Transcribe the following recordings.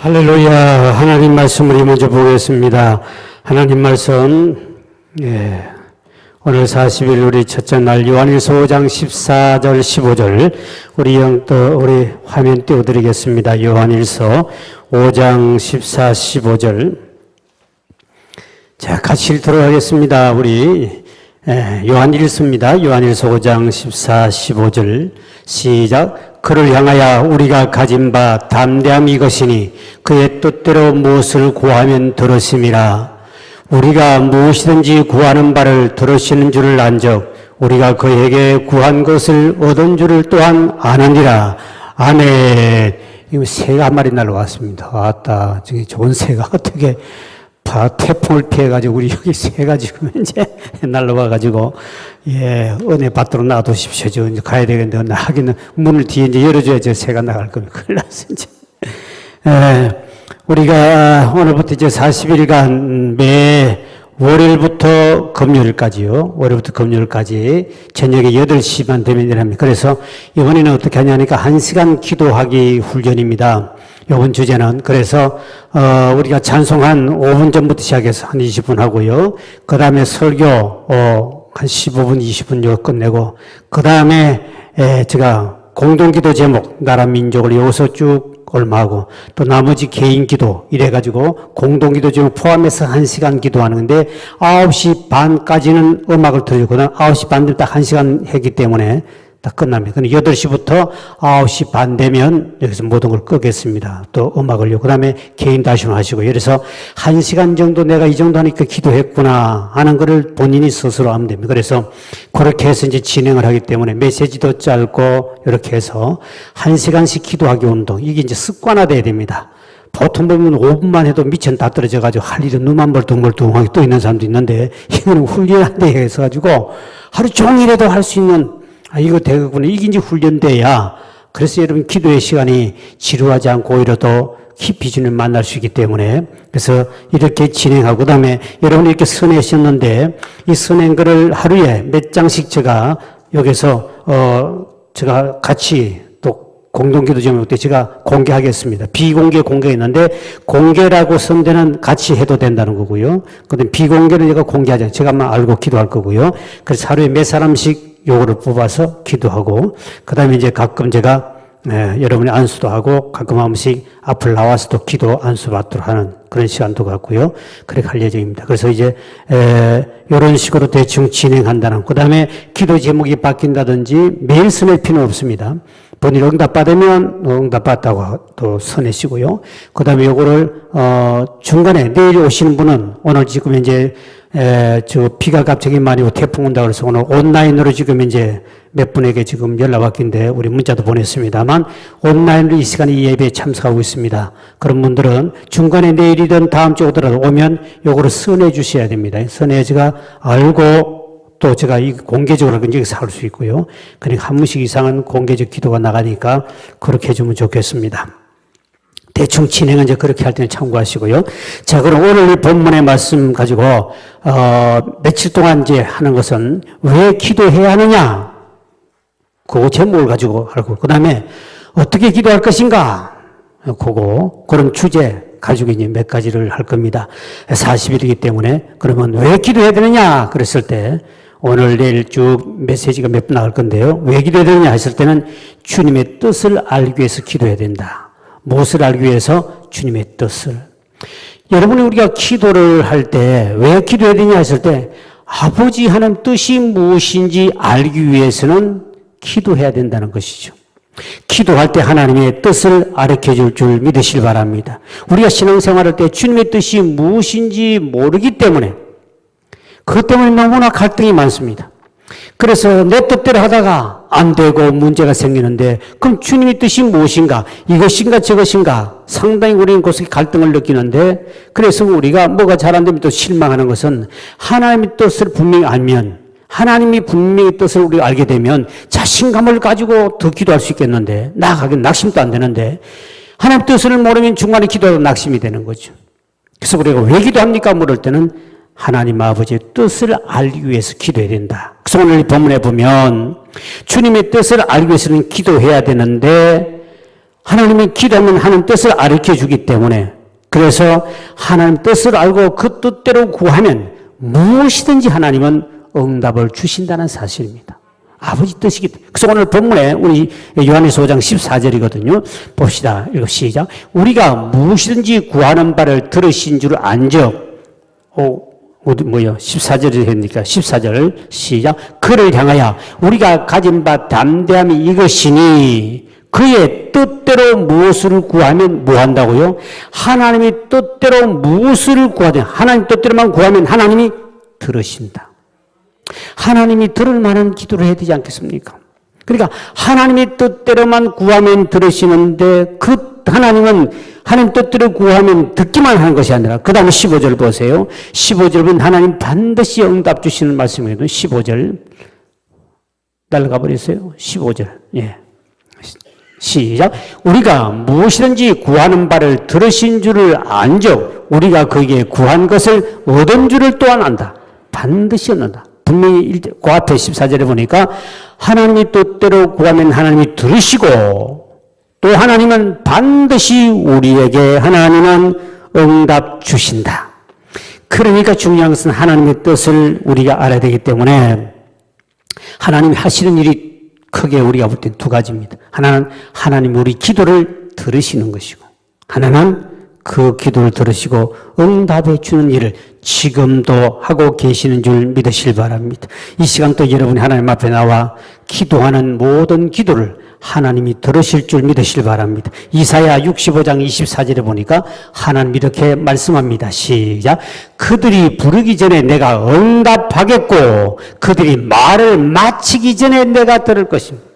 할렐루야. 하나님 말씀을 먼저 보겠습니다. 하나님 말씀, 오늘 40일 우리 첫째 날 요한일서 5장 14절 15절 우리 화면 띄워드리겠습니다. 요한일서 5장 14, 15절. 자, 같이 읽도록 하겠습니다. 우리 요한일서입니다. 요한일서 5장 14, 15절 시작. 그를 향하여 우리가 가진 바 담대함이 이것이니 그의 뜻대로 무엇을 구하면 들으심이라. 우리가 무엇이든지 구하는 바를 들으시는 줄을 안적 우리가 그에게 구한 것을 얻은 줄을 또한 아느니라. 아멘. 이거 새가 한 마리 날아왔습니다. 왔다. 저기 좋은 새가 어떻게 태풍을 피해가지고 우리 여기 새가 지금 이제 날라와가지고 은혜 받도록 놔두십시오. 이제 가야 되겠는데 나가기는 문을 뒤에 이제 열어줘야지 새가 나갈 겁니다. 큰일 났어 이제. 우리가 오늘부터 이제 40일간 매 월요일부터 금요일까지요. 월요일부터 금요일까지 저녁에 8시만 되면 일합니다. 그래서 이번에는 어떻게 하냐니까 1시간 기도하기 훈련입니다. 이번 주제는 그래서 우리가 찬송 한 5분 전부터 시작해서 한 20분 하고요. 그 다음에 설교 한 15분 20분 정도 끝내고 그 다음에 제가 공동기도 제목 나라 민족을 여기서 쭉 얼마하고 또 나머지 개인 기도 이래가지고 공동기도 제목 포함해서 1시간 기도하는 건데 9시 반까지는 음악을 틀어주고 9시 반 되면 딱 1시간 했기 때문에 다 끝납니다. 근데 8시부터 9시 반 되면 여기서 모든 걸 끄겠습니다. 또 음악을요. 그 다음에 개인 다시는 하시고. 그래서 1시간 정도 내가 이 정도 하니까 기도했구나 하는 거를 본인이 스스로 하면 됩니다. 그래서 그렇게 해서 이제 진행을 하기 때문에 메시지도 짧고 이렇게 해서 1시간씩 기도하기 운동. 이게 이제 습관화돼야 됩니다. 보통 보면 5분만 해도 미천 다 떨어져가지고 할 일은 눈만 벌둥벌둥하게 또 있는 사람도 있는데 이거는 훈련한데 해서가지고 하루 종일해도 할 수 있는 이거 되겠구나. 이게 이제 훈련돼야. 그래서 여러분 기도의 시간이 지루하지 않고 오히려 더 깊이 주님 만날 수 있기 때문에 그래서 이렇게 진행하고 그 다음에 여러분이 이렇게 써내셨는데 이 써낸 거를 하루에 몇 장씩 제가 여기서 제가 같이 또 공동기도 제목 때 제가 공개하겠습니다. 비공개 공개가 있는데 공개라고 쓴 데는 같이 해도 된다는 거고요. 그다음에 비공개는 제가 공개하지 제가만 알고 기도할 거고요. 그래서 하루에 몇 사람씩 요거를 뽑아서 기도하고 그 다음에 이제 가끔 제가 여러분이 안수도 하고 가끔 한 번씩 앞을 나와서도 기도 안수 받도록 하는 그런 시간도 갖고요. 그렇게 할 예정입니다. 그래서 이제 이런 식으로 대충 진행한다는 그 다음에 기도 제목이 바뀐다든지 매일 써낼 필요는 없습니다. 본인 응답 받으면 응답 받다고 또 써내시고요. 그 다음에 요거를 중간에 내일 오시는 분은 오늘 지금 이제 비가 갑자기 많이 오고 태풍 온다고 그래서 오늘 온라인으로 지금 이제 몇 분에게 지금 연락 왔긴데 우리 문자도 보냈습니다만 온라인으로 이 시간에 이 예배에 참석하고 있습니다. 그런 분들은 중간에 내일이든 다음 주 오더라도 오면 요거를 써내 주셔야 됩니다. 써내 제가 알고 또 제가 이 공개적으로 여기서 할 수 있고요. 그러니까 한 분씩 이상은 공개적 기도가 나가니까 그렇게 해주면 좋겠습니다. 대충 진행은 이제 그렇게 할 때는 참고하시고요. 자, 그럼 오늘 이 본문의 말씀 가지고, 며칠 동안 이제 하는 것은 왜 기도해야 하느냐? 그 제목을 가지고 하고, 그 다음에 어떻게 기도할 것인가? 그런 주제 가지고 이제 몇 가지를 할 겁니다. 40일이기 때문에, 그러면 왜 기도해야 되느냐? 그랬을 때, 오늘 내일 쭉 메시지가 몇 분 나갈 건데요. 왜 기도해야 되느냐 했을 때는 주님의 뜻을 알기 위해서 기도해야 된다. 무엇을 알기 위해서? 주님의 뜻을. 여러분이 우리가 기도를 할 때 왜 기도해야 되냐 했을 때 아버지 하는 뜻이 무엇인지 알기 위해서는 기도해야 된다는 것이죠. 기도할 때 하나님의 뜻을 가르쳐 줄 믿으시길 바랍니다. 우리가 신앙생활할 때 주님의 뜻이 무엇인지 모르기 때문에 그것 때문에 너무나 갈등이 많습니다. 그래서 내 뜻대로 하다가 안 되고 문제가 생기는데 그럼 주님의 뜻이 무엇인가? 이것인가 저것인가? 상당히 우리는 그것에 갈등을 느끼는데 그래서 우리가 뭐가 잘 안 되면 또 실망하는 것은 하나님의 뜻을 분명히 알면 하나님이 분명히 뜻을 우리가 알게 되면 자신감을 가지고 더 기도할 수 있겠는데 나아가긴 낙심도 안 되는데 하나님 뜻을 모르면 중간에 기도하다 낙심이 되는 거죠. 그래서 우리가 왜 기도합니까? 물을 때는 하나님 아버지의 뜻을 알기 위해서 기도해야 된다. 그래서 오늘 이 본문에 보면 주님의 뜻을 알기 위해서는 기도해야 되는데 하나님이 기도하면 하나님 뜻을 가르쳐 주기 때문에 그래서 하나님 뜻을 알고 그 뜻대로 구하면 무엇이든지 하나님은 응답을 주신다는 사실입니다. 아버지 뜻이기 때문에. 그래서 오늘 본문에 우리 요한에서 5장 14절이거든요. 봅시다. 읽어 시작. 우리가 무엇이든지 구하는 바를 들으신 줄 안적. 14절이 되니까 14절 시작. 그를 향하여 우리가 가진 바 담대함이 이것이니 그의 뜻대로 무엇을 구하면 뭐 한다고요? 하나님이 뜻대로 무엇을 구하든 하나님 뜻대로만 구하면 하나님이 들으신다. 하나님이 들을 만한 기도를 해야 되지 않겠습니까? 그러니까 하나님의 뜻대로만 구하면 들으시는데 그 하나님은 하나님 뜻대로 구하면 듣기만 하는 것이 아니라 그 다음에 15절 보세요. 15절은 하나님 반드시 응답 주시는 말씀이거든요. 15절 날아가 버렸어요. 15절 예. 시작. 우리가 무엇이든지 구하는 바를 들으신 줄을 안적 우리가 그에게 구한 것을 얻은 줄을 또한 안다. 반드시 얻는다. 분명히 그 앞에 14절에 보니까 하나님의 뜻대로 구하면 하나님이 들으시고 또 하나님은 반드시 우리에게 하나님은 응답 주신다. 그러니까 중요한 것은 하나님의 뜻을 우리가 알아야 되기 때문에 하나님이 하시는 일이 크게 우리가 볼 땐 두 가지입니다. 하나는 하나님 우리 기도를 들으시는 것이고 하나는 그 기도를 들으시고 응답해 주는 일을 지금도 하고 계시는 줄 믿으시길 바랍니다. 이 시간 또 여러분이 하나님 앞에 나와 기도하는 모든 기도를 하나님이 들으실 줄 믿으시길 바랍니다. 이사야 65장 24절에 보니까 하나님 이렇게 말씀합니다. 시작. 그들이 부르기 전에 내가 응답하겠고 그들이 말을 마치기 전에 내가 들을 것입니다.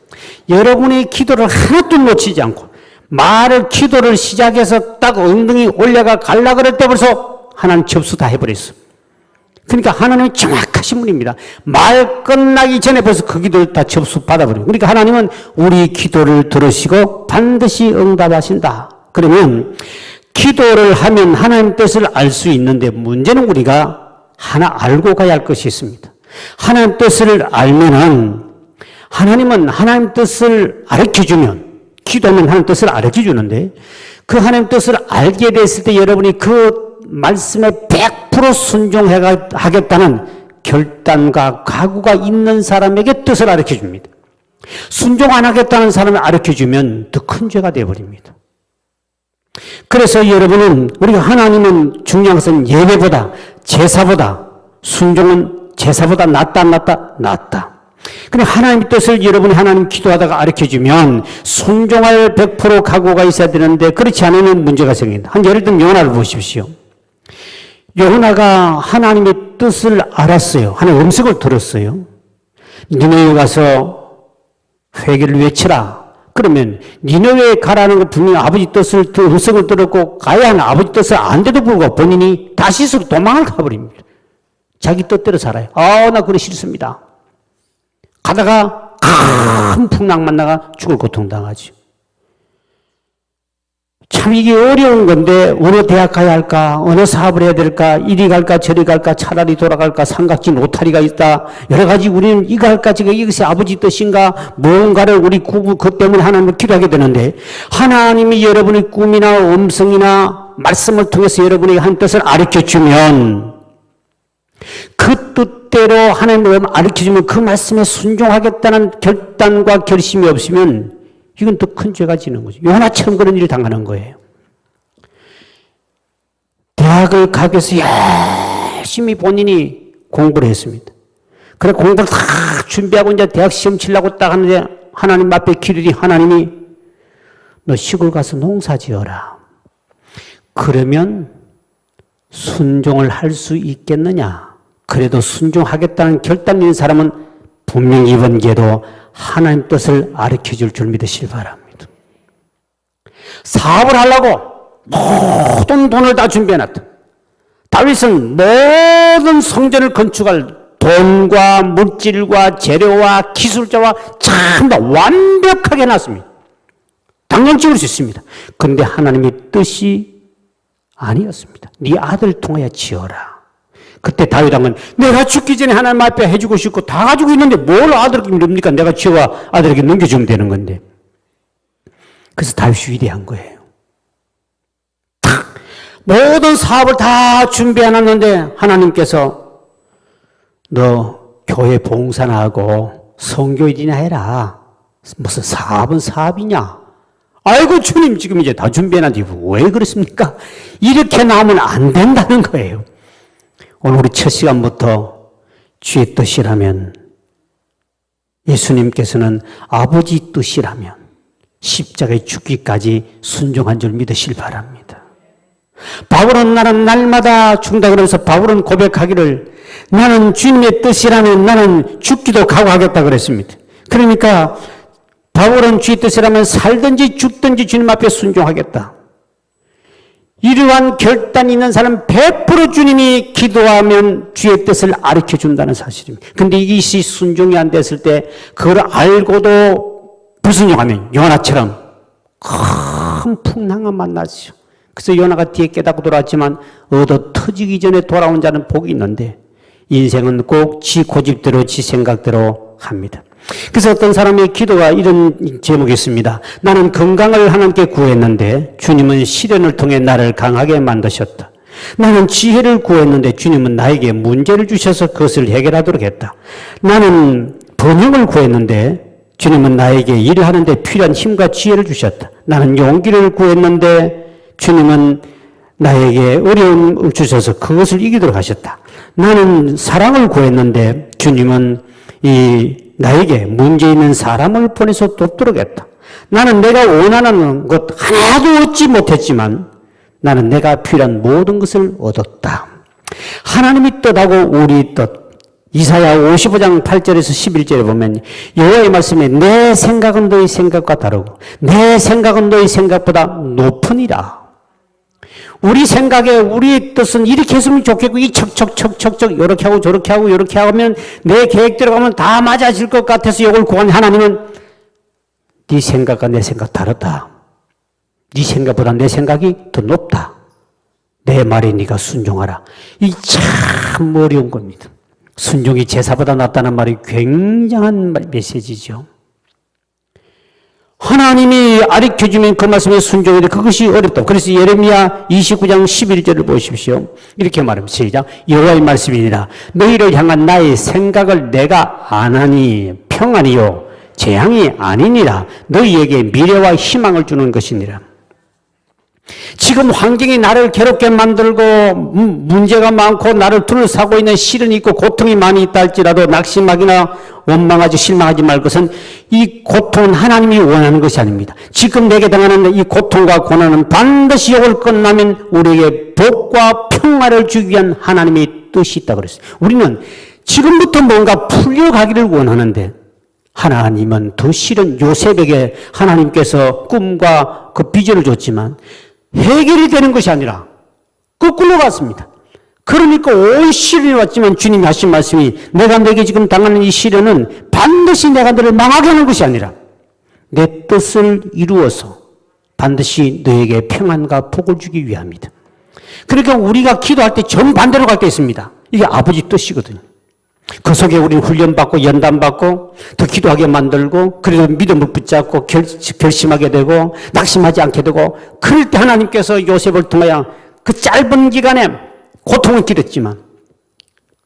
여러분의 기도를 하나도 놓치지 않고 기도를 시작해서 딱 엉덩이 올려가 갈라 그럴 때 벌써 하나님 접수 다 해버렸어. 그러니까 하나님은 정확하신 분입니다. 말 끝나기 전에 벌써 그 기도를 다 접수 받아버려요. 그러니까 하나님은 우리 기도를 들으시고 반드시 응답하신다. 그러면 기도를 하면 하나님 뜻을 알 수 있는데 문제는 우리가 하나 알고 가야 할 것이 있습니다. 하나님 뜻을 알면은 하나님은 하나님 뜻을 가르쳐주면 기도하면 하나님 뜻을 가르쳐주는데 그 하나님 뜻을 알게 됐을 때 여러분이 그 말씀에 100% 순종하겠다는 결단과 각오가 있는 사람에게 뜻을 가르쳐 줍니다. 순종 안 하겠다는 사람을 가르쳐 주면 더 큰 죄가 되어버립니다. 그래서 여러분은 우리가 하나님은 중요한 것은 예배보다 제사보다 순종은 제사보다 낫다. 근데 하나님의 뜻을 여러분이 하나님 기도하다가 가르쳐 주면 순종할 100% 각오가 있어야 되는데 그렇지 않으면 문제가 생긴다. 예를 들면 요나를 보십시오. 요나가 하나님의 뜻을 알았어요. 하나님의 음성을 들었어요. 니네에 가서 회개를 외치라. 그러면 니네에 가라는 거 분명히 아버지 뜻을 음성을 들었고 가야 하는 아버지 뜻을 안돼도 불구하고 본인이 다시스로 도망을 가버립니다. 자기 뜻대로 살아요. 나 그거 싫습니다. 가다가 큰 풍랑 만나가 죽을 고통당하죠. 참 이게 어려운 건데 어느 대학 가야 할까? 어느 사업을 해야 될까? 이리 갈까? 저리 갈까? 차라리 돌아갈까? 삼각진 오타리가 있다. 여러 가지 우리는 이거 할까? 이것이 아버지 뜻인가? 무언가를 우리 그 때문에 하나님을 기도하게 되는데 하나님이 여러분의 꿈이나 음성이나 말씀을 통해서 여러분에게 한 뜻을 가르쳐주면 그 뜻대로 하나님을 가르쳐주면 그 말씀에 순종하겠다는 결단과 결심이 없으면 이건 더 큰 죄가 지는 거죠. 요나처럼 그런 일을 당하는 거예요. 대학을 가기 위해서 열심히 본인이 공부를 했습니다. 그래 공부를 다 준비하고 이제 대학 시험 치려고 딱 하는데 하나님 앞에 기도니 하나님이 너 시골 가서 농사 지어라. 그러면 순종을 할 수 있겠느냐? 그래도 순종하겠다는 결단 있는 사람은 분명히 이번 기회도 하나님 뜻을 가르쳐줄 줄 믿으시기 바랍니다. 사업을 하려고 모든 돈을 다 준비해놨다. 다윗은 모든 성전을 건축할 돈과 물질과 재료와 기술자와 전부 다 완벽하게 해놨습니다. 당장 지을 수 있습니다. 그런데 하나님의 뜻이 아니었습니다. 네 아들 통하여 지어라. 그때 다윗 왕은 내가 죽기 전에 하나님 앞에 해주고 싶고 다 가지고 있는데 뭘 아들에게 뭡니까? 내가 지어와 아들에게 넘겨주면 되는 건데. 그래서 다윗이 위대한 거예요. 모든 사업을 다 준비해놨는데 하나님께서 너 교회 봉사나 하고 선교일이나 해라. 무슨 사업은 사업이냐? 아이고 주님 지금 이제 다 준비해놨는데 왜 그렇습니까? 이렇게 나오면 안 된다는 거예요. 오늘 우리 첫 시간부터 주의 뜻이라면 예수님께서는 아버지 뜻이라면 십자가에 죽기까지 순종한 줄 믿으실 바랍니다. 바울은 나는 날마다 죽는다 그러면서 바울은 고백하기를 나는 주님의 뜻이라면 나는 죽기도 각오하겠다 그랬습니다. 그러니까 바울은 주의 뜻이라면 살든지 죽든지 주님 앞에 순종하겠다. 이러한 결단이 있는 사람은 100% 주님이 기도하면 주의 뜻을 가르쳐 준다는 사실입니다. 그런데 이것이 순종이 안 됐을 때 그걸 알고도 불순종하면 요나처럼 큰 풍랑을 만나죠. 그래서 요나가 뒤에 깨닫고 돌아왔지만 얻어 터지기 전에 돌아온 자는 복이 있는데 인생은 꼭 지 고집대로 지 생각대로 합니다. 그래서 어떤 사람의 기도가 이런 제목이 있습니다. 나는 건강을 하나님께 구했는데 주님은 시련을 통해 나를 강하게 만드셨다. 나는 지혜를 구했는데 주님은 나에게 문제를 주셔서 그것을 해결하도록 했다. 나는 번영을 구했는데 주님은 나에게 일을 하는데 필요한 힘과 지혜를 주셨다. 나는 용기를 구했는데 주님은 나에게 어려움을 주셔서 그것을 이기도록 하셨다. 나는 사랑을 구했는데 주님은 나에게 문제 있는 사람을 보내서 돕도록 했다. 나는 내가 원하는 것 하나도 얻지 못했지만 나는 내가 필요한 모든 것을 얻었다. 하나님의 뜻하고 우리 뜻. 이사야 55장 8절에서 11절에 보면 여호와의 말씀에 내 생각은 너희 생각과 다르고 내 생각은 너희 생각보다 높으니라. 우리 생각에 우리 뜻은 이렇게 했으면 좋겠고 이 척척척척척 이렇게 하고 저렇게 하고 이렇게 하면 내 계획대로 가면 다 맞아질 것 같아서 이걸 구한 하나님은 네 생각과 내 생각 다르다. 네 생각보다 내 생각이 더 높다. 내 말에 네가 순종하라. 이 참 어려운 겁니다. 순종이 제사보다 낫다는 말이 굉장한 메시지죠. 하나님이 가르쳐주면 그 말씀에 순종인데 그것이 어렵다. 그래서 예레미야 29장 11절을 보십시오. 이렇게 말합니다. 시작. 여호와의 말씀이니라. 너희를 향한 나의 생각을 내가 아나니 평안이요 재앙이 아니니라. 너희에게 미래와 희망을 주는 것이니라. 지금 환경이 나를 괴롭게 만들고 문제가 많고 나를 둘러싸고 있는 시련이 있고 고통이 많이 있다 할지라도 낙심하기나 원망하지 실망하지 말 것은 이 고통은 하나님이 원하는 것이 아닙니다. 지금 내게 당하는 이 고통과 고난은 반드시 이걸 끝나면 우리에게 복과 평화를 주기 위한 하나님의 뜻이 있다고 그랬어요. 우리는 지금부터 뭔가 풀려가기를 원하는데 하나님은 더 실은 요셉에게 하나님께서 꿈과 그 비전을 줬지만 해결이 되는 것이 아니라 거꾸로 갔습니다. 그러니까 온 시련이 왔지만 주님이 하신 말씀이 내가 너에게 지금 당하는 이 시련은 반드시 내가 너를 망하게 하는 것이 아니라 내 뜻을 이루어서 반드시 너에게 평안과 복을 주기 위함이다. 그러니까 우리가 기도할 때 정반대로 갈 때 있습니다. 이게 아버지 뜻이거든요. 그 속에 우리는 훈련받고 연단받고 더 기도하게 만들고 그래도 믿음을 붙잡고 결심하게 되고 낙심하지 않게 되고 그럴 때 하나님께서 요셉을 통하여 그 짧은 기간에 고통은 길었지만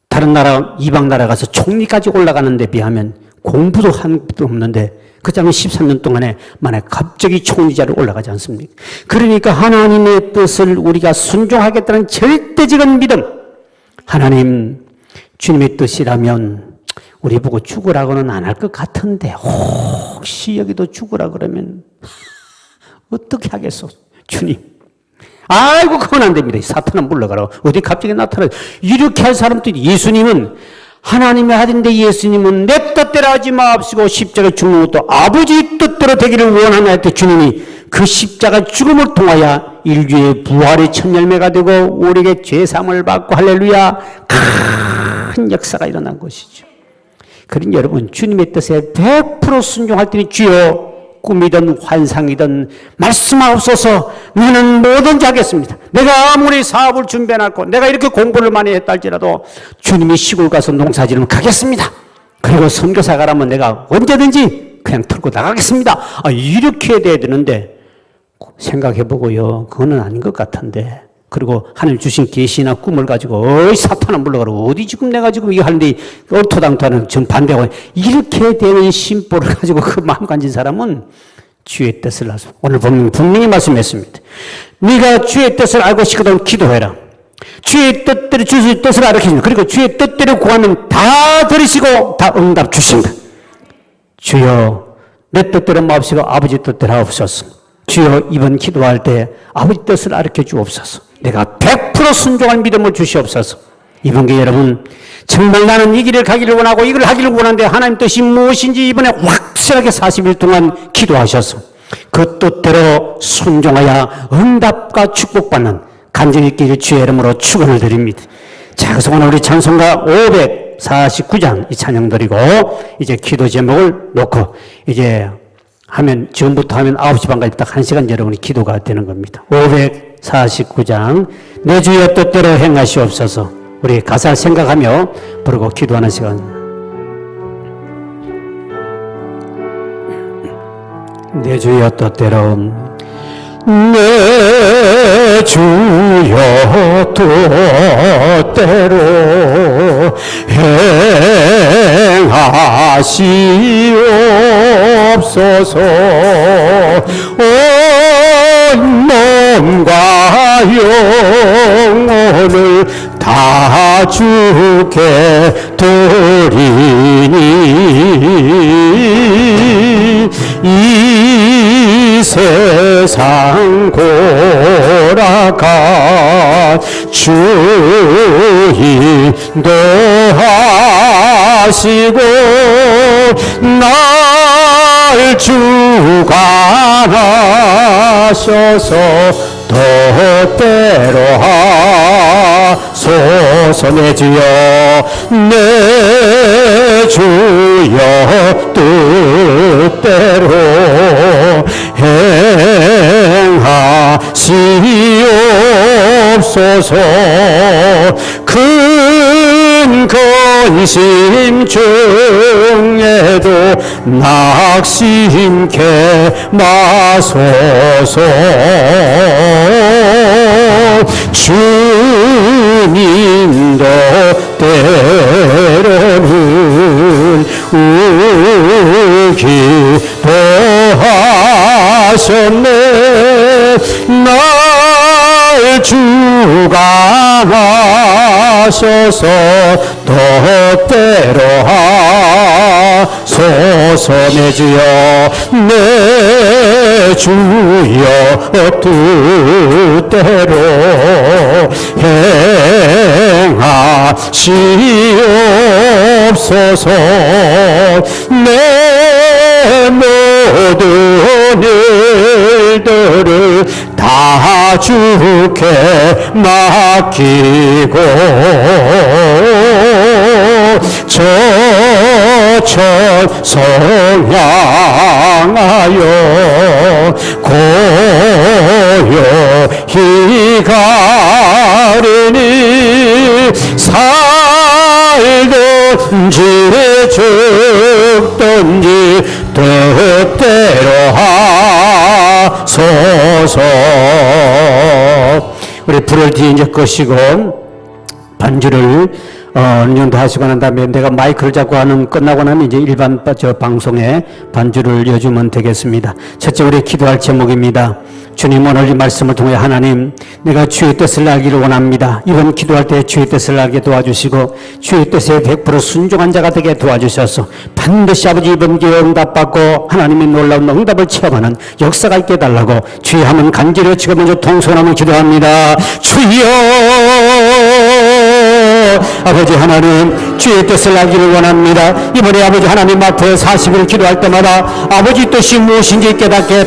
다른 나라 이방 나라 가서 총리까지 올라가는 데 비하면 공부도 한 것도 없는데 그 장면 13년 동안에 만약 갑자기 총리자로 올라가지 않습니까? 그러니까 하나님의 뜻을 우리가 순종하겠다는 절대적인 믿음. 하나님 주님의 뜻이라면 우리 보고 죽으라고는 안 할 것 같은데 혹시 여기도 죽으라 그러면 어떻게 하겠소? 주님. 아이고 그건 안 됩니다. 사탄은 물러가라고. 어디 갑자기 나타나요. 이렇게 할 사람들이 예수님은 하나님의 아들인데 예수님은 내 뜻대로 하지 마옵시고 십자가 죽는 것도 아버지 뜻대로 되기를 원하나 했더니 주님이 그 십자가 죽음을 통하여 인류의 부활의 첫 열매가 되고 우리에게 죄사함을 받고 할렐루야 큰 역사가 일어난 것이죠. 그러니 여러분 주님의 뜻에 100% 순종할 때니 주여 꿈이든 환상이든 말씀하옵소서 나는 뭐든지 하겠습니다. 내가 아무리 사업을 준비해놨고 내가 이렇게 공부를 많이 했다 할지라도 주님이 시골 가서 농사 지르면 가겠습니다. 그리고 선교사 가라면 내가 언제든지 그냥 털고 나가겠습니다. 이렇게 돼야 되는데 생각해보고요. 그거는 아닌 것 같은데. 그리고 하늘 주신 계시나 꿈을 가지고 어이 사탄아 물러가라고 어디 지금 내가 지금 이거 하는데 얼토당토하는 전 반대하고 이렇게 되는 심보를 가지고 그 마음 가진 사람은 주의 뜻을 알수. 오늘 보면 분명히 말씀했습니다. 네가 주의 뜻을 알고 싶거든 기도해라. 주의 뜻대로 주의 뜻을 알려주십니다. 그리고 주의 뜻대로 구하면 다 들으시고 다 응답 주신다. 주여 내 뜻대로 마옵시고 아버지 뜻대로 하옵소서. 주여 이번 기도할 때 아버지 뜻을 알려 주옵소서. 내가 100% 순종할 믿음을 주시옵소서. 이번 기회 여러분 정말 나는 이 길을 가기를 원하고 이걸 하기를 원하는데 하나님 뜻이 무엇인지 이번에 확실하게 40일 동안 기도하셔서 그 뜻대로 순종하여 응답과 축복받는 간증이 있기를 주의 이름으로 축원을 드립니다. 자, 그래서 오늘 우리 찬송가 549장 이 찬양 드리고 이제 기도 제목을 놓고 이제 하면 지금부터 하면 9시 반까지 딱 1시간 여러분이 기도가 되는 겁니다. 549장 내 주의 뜻대로 행하시옵소서. 우리 가사 생각하며 부르고 기도하는 시간. 내 주의 뜻대로 내 주여 뜻대로 행하시옵소서. 온 몸과 영혼을 다 주께 드리니 이 세상 고락한 주 인도하시고 날 주관하셔서 뜻대로 하소서. 내 주여 내 주여 뜻대로 행하시옵소서. 큰 근심 중에도 낙심케 마소서. 주님도 때로는 기도하셨네. 날 주관하셔서 뜻대로 하소서. 내 주여 내 주여 뜻대로 행하시옵소서. 내 모든 일들을 다 주께 맡기고 저천 성향하여 고요히 가리니 살든지 죽든지 뜻대로 하소서. 우리 불을 뒤에 이제 끄시고 반주를 어느 정도 하시고 난 다음에 내가 마이크를 잡고 하는 끝나고 나면 이제 일반 방송에 반주를 이어주면 되겠습니다. 첫째 우리 기도할 제목입니다. 주님 오늘 이 말씀을 통해 하나님 내가 주의 뜻을 알기를 원합니다. 이번 기도할 때 주의 뜻을 알게 도와주시고 주의 뜻에 100% 순종한 자가 되게 도와주셔서 반드시 아버지 이번 기회에 응답받고 하나님의 놀라운 응답을 체험하는 역사가 있게 해달라고 주의 한번 간절히 지금 먼저 통성하며 기도합니다. 주여 아버지 하나님 주의 뜻을 알기를 원합니다. 이번에 아버지 하나님 앞에 40일 기도할 때마다 아버지 뜻이 무엇인지 깨닫게